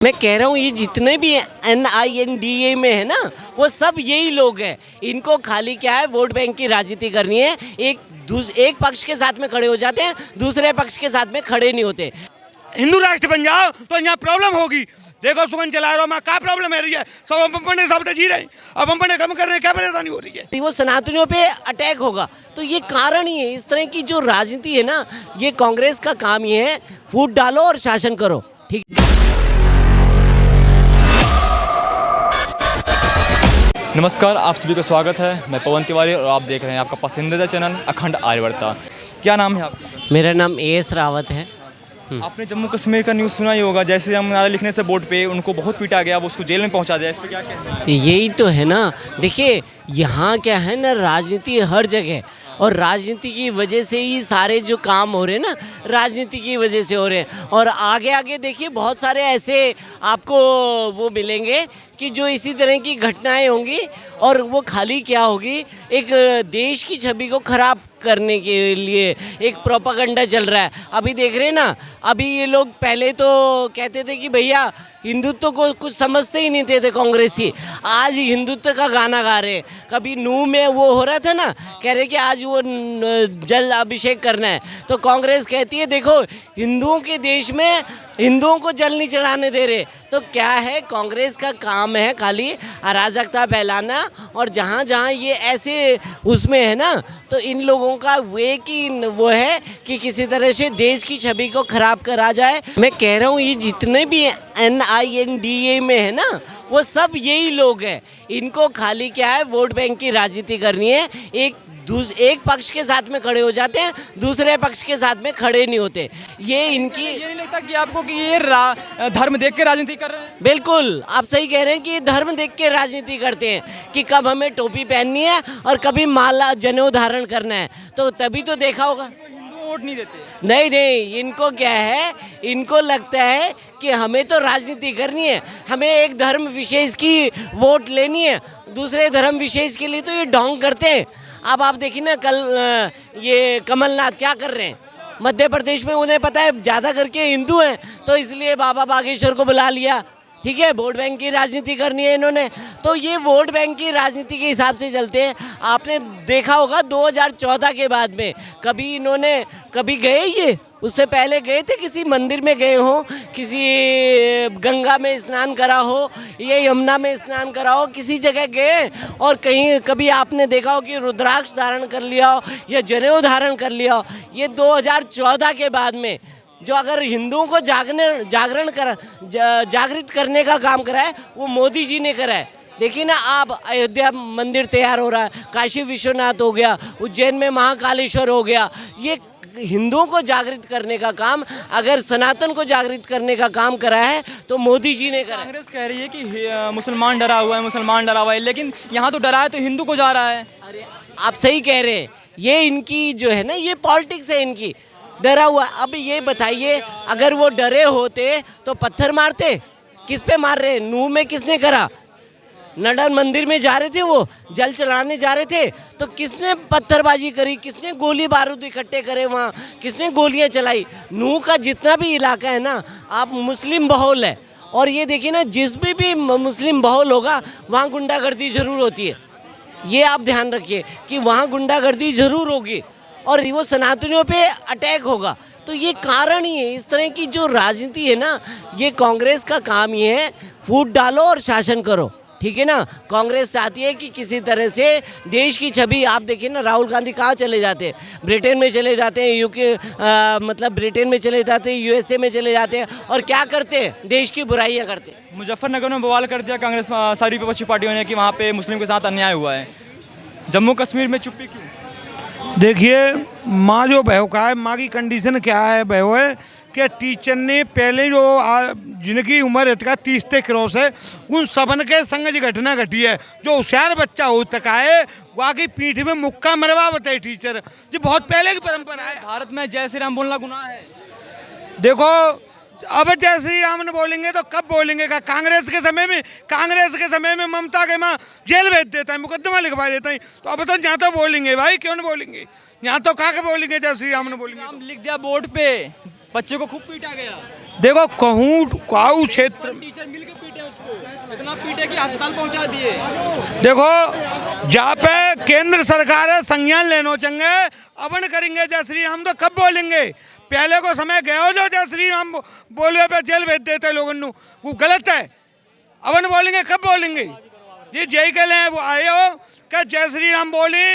मैं कह रहा हूँ ये जितने भी NINDA में है ना, वो सब यही लोग हैं। इनको खाली क्या है, वोट बैंक की राजनीति करनी है। एक पक्ष के साथ में खड़े हो जाते हैं, दूसरे पक्ष के साथ में खड़े नहीं होते। हिंदू राष्ट्र बन जाओ तो यहाँ प्रॉब्लम होगी। देखो सुगन चला रहा हूँ, क्या प्रॉब्लम है रही है, सब अपने सब जी रहे हैं, अब अपने कम कर रहे हैं, क्या परेशानी हो रही है। वो सनातनियों पे अटैक होगा, तो ये कारण ही है। इस तरह की जो राजनीति है ना, ये कांग्रेस का काम ये है, फूट डालो और शासन करो। ठीक। नमस्कार, आप सभी का स्वागत है। मैं पवन तिवारी और आप देख रहे हैं आपका पसंदीदा चैनल अखंड आर्यवर्ता। क्या नाम है आपका? मेरा नाम AS रावत है। आपने जम्मू कश्मीर का न्यूज़ सुना ही होगा, जय श्री राम नारा लिखने से बोर्ड पे उनको बहुत पीटा गया, अब उसको जेल में पहुंचा दिया। इस पर क्या कहते हैं? यही तो है ना। देखिए यहाँ क्या है ना, राजनीति हर जगह, और राजनीति की वजह से ही सारे जो काम हो रहे हैं ना, राजनीति की वजह से हो रहे हैं। और आगे आगे देखिए बहुत सारे ऐसे आपको वो मिलेंगे कि जो इसी तरह की घटनाएं होंगी, और वो खाली क्या होगी, एक देश की छवि को खराब करने के लिए एक प्रोपागेंडा चल रहा है। अभी देख रहे हैं ना, अभी ये लोग पहले तो कहते थे कि भैया हिंदुत्व को कुछ समझते ही नहीं थे कांग्रेसी, आज हिंदुत्व का गाना गा रहे। कभी नूह में वो हो रहा था ना, कह रहे कि आज वो जल अभिषेक करना है, तो कांग्रेस कहती है देखो हिंदुओं के देश में हिंदुओं को जल नहीं चढ़ाने दे रहे। तो क्या है, कांग्रेस का काम है खाली अराजकता फैलाना, और जहाँ जहाँ ये ऐसे उसमें है ना, तो इन लोगों का वो है कि किसी तरह से देश की छवि को खराब करा जाए। मैं कह रहा हूँ ये जितने भी NINDA में है ना, वो सब यही लोग हैं। इनको खाली क्या है, वोट बैंक की राजनीति करनी है। एक पक्ष के साथ में खड़े हो जाते हैं, दूसरे पक्ष के साथ में खड़े नहीं होते। ये इनकी ये नहीं लगता कि आपको कि ये धर्म देख के राजनीति कर रहे हैं? बिल्कुल आप सही कह रहे हैं कि ये धर्म देख के राजनीति करते हैं कि कब हमें टोपी पहननी है और कभी माला जनेऊ धारण करना है। तो तभी तो देखा होगा हिंदू वोट नहीं देते। नहीं, इनको क्या है, इनको लगता है कि हमें तो राजनीति करनी है, हमें एक धर्म विशेष की वोट लेनी है, दूसरे धर्म विशेष के लिए तो ये ढोंग करते हैं। अब आप देखिए ना, कल ये कमलनाथ क्या कर रहे हैं मध्य प्रदेश में, उन्हें पता है ज़्यादा करके हिंदू हैं, तो इसलिए बाबा बागेश्वर को बुला लिया। ठीक है, वोट बैंक की राजनीति करनी है इन्होंने, तो ये वोट बैंक की राजनीति के हिसाब से चलते हैं। आपने देखा होगा 2014 के बाद में कभी इन्होंने कभी गए, ये उससे पहले गए थे किसी मंदिर में गए हो, किसी गंगा में स्नान करा हो या यमुना में स्नान करा हो, किसी जगह गए और कहीं कभी आपने देखा हो कि रुद्राक्ष धारण कर लिया हो या जनेऊ धारण कर लिया हो? ये 2014 के बाद में जो अगर हिंदुओं को जागृत करने का काम करा है, वो मोदी जी ने करा है। देखिए ना, आप अयोध्या मंदिर तैयार हो रहा है, काशी विश्वनाथ हो गया, उज्जैन में महाकालेश्वर हो गया। ये हिंदुओं को जागृत करने का काम, अगर सनातन को जागृत करने का काम करा है तो मोदी जी ने करा। कांग्रेस कह रही है कि मुसलमान डरा हुआ है, लेकिन यहाँ तो डरा है तो हिंदू को जा रहा है। अरे आप सही कह रहे हैं, ये इनकी जो है ना, ये पॉलिटिक्स है इनकी, डरा हुआ। अब ये बताइए, अगर वो डरे होते तो पत्थर मारते? किस पे मार रहे? नूह में किसने करा? नडर मंदिर में जा रहे थे, वो जल चढ़ाने जा रहे थे, तो किसने पत्थरबाजी करी, किसने गोली बारूद इकट्ठे करे वहाँ, किसने गोलियाँ चलाई? नूह का जितना भी इलाका है ना, आप मुस्लिम बहुल है, और ये देखिए ना, जिस भी मुस्लिम बहुल होगा वहाँ गुंडागर्दी ज़रूर होती है। ये आप ध्यान रखिए कि वहाँ गुंडागर्दी ज़रूर होगी और वो सनातनियों पे अटैक होगा। तो ये कारण ही है। इस तरह की जो राजनीति है ना, ये कांग्रेस का काम ये है, फूट डालो और शासन करो। ठीक है ना, कांग्रेस चाहती है कि किसी तरह से देश की छवि, आप देखिए ना राहुल गांधी कहाँ चले जाते हैं, ब्रिटेन में चले जाते हैं, मतलब ब्रिटेन में चले जाते हैं, USA में चले जाते हैं, और क्या करते हैं, देश की बुराइयाँ करते हैं। मुजफ्फरनगर में बवाल कर दिया कांग्रेस सारी विपक्षी पार्टियों ने कि वहाँ पे मुस्लिम के साथ अन्याय हुआ है। जम्मू कश्मीर में चुप्पी क्यों? देखिए, माँ जो बहू का है, माँ की कंडीशन क्या है, बहू है कि टीचर ने पहले जो जिनकी उम्र 30 से क्रॉस है, उन सबन के संग जो घटना घटी है, जो होशियार बच्चा हो तका है, वहाँ की पीठ में मुक्का मरवा बताए टीचर। ये बहुत पहले की परंपरा है। भारत में जय श्री राम बोलना गुनाह है। देखो, अब जय श्री राम ने बोलेंगे तो कब बोलेंगे? का कांग्रेस के समय में ममता के माँ जेल भेज देता है, मुकदमा लिखवा देता है, तो अब तो यहाँ तो बोलेंगे भाई, क्यों नहीं बोलेंगे? यहाँ तो कहा के बोलेंगे जय श्री राम ने बोलेंगे? नाम लिख दिया बोर्ड पे, बच्चे को खूब पीटा गया, देखो कहूँ काऊ क्षेत्र, टीचर मिलके पीटे उसको, इतना पीटे कि अस्पताल पहुंचा दिए। देखो जहाँ पे केंद्र सरकार है संज्ञान लेनो चंगे, अपन करेंगे जय श्री राम तो कब बोलेंगे? पहले को समय गए हो जो जय श्री राम बोलवे पे जेल भेज देते लोगों को, वो गलत है। अपन बोलेंगे कब बोलेंगे? जी जय के लिए वो आए हो क्या जय श्री राम बोले?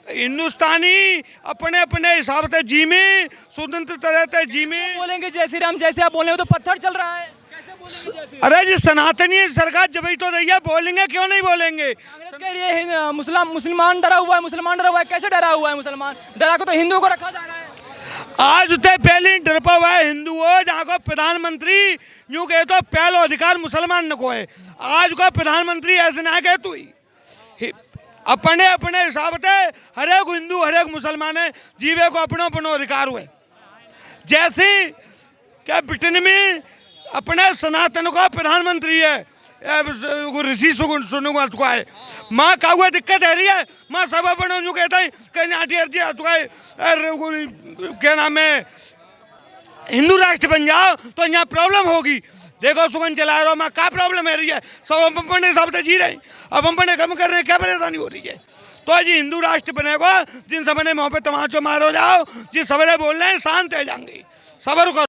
हिंदुस्तानी अपने अपने हिसाब से जी में स्वतंत्र तरह से जी में बोलेंगे जय श्री राम, जैसे आप बोले हो तो पत्थर चल रहा है, कैसे बोलेंगे जय श्री राम? अरे जी सनातनी सरकार जब ही तो रही है, बोलेंगे क्यों नहीं बोलेंगे? कांग्रेस कह रही है मुसलमान डरा हुआ है, मुसलमान डरा हुआ है, कैसे डरा हुआ है मुसलमान? डरा को तो हिंदुओं को रखा जा रहा है। आज उतने पहले डरपा हुआ है हिंदू हो, जहाँ को प्रधानमंत्री यूं कहे तो पहला अधिकार मुसलमान को है। आज को प्रधानमंत्री ऐसे ना कहे तू अपने अपने हिसाब से हर एक हिंदू हर एक मुसलमान है जीवे को अपनो अपनो अधिकार हुए। जैसे क्या ब्रिटेन में अपने सनातन का प्रधानमंत्री है ऋषि सुनूंगा तुका है माँ का हुआ दिक्कत है रही है माँ सब अपने यूँ कहता है कहीं नाटी अर्जी क्या नाम है हिंदू राष्ट्र बन जाओ तो यहाँ प्रॉब्लम होगी। देखो सुगन चला रहा माँ क्या प्रॉब्लम है रही है, सब अपने हिसाब से जी रहे हैं, अब अपने कम कर रहे हैं, क्या परेशानी हो रही है? तो जी हिंदू राष्ट्र बनेगा जिन सबने मुँह पे तमाचो मारो जाओ, जिन सबने बोल रहे हैं शांत है जाएंगे, सबर करो।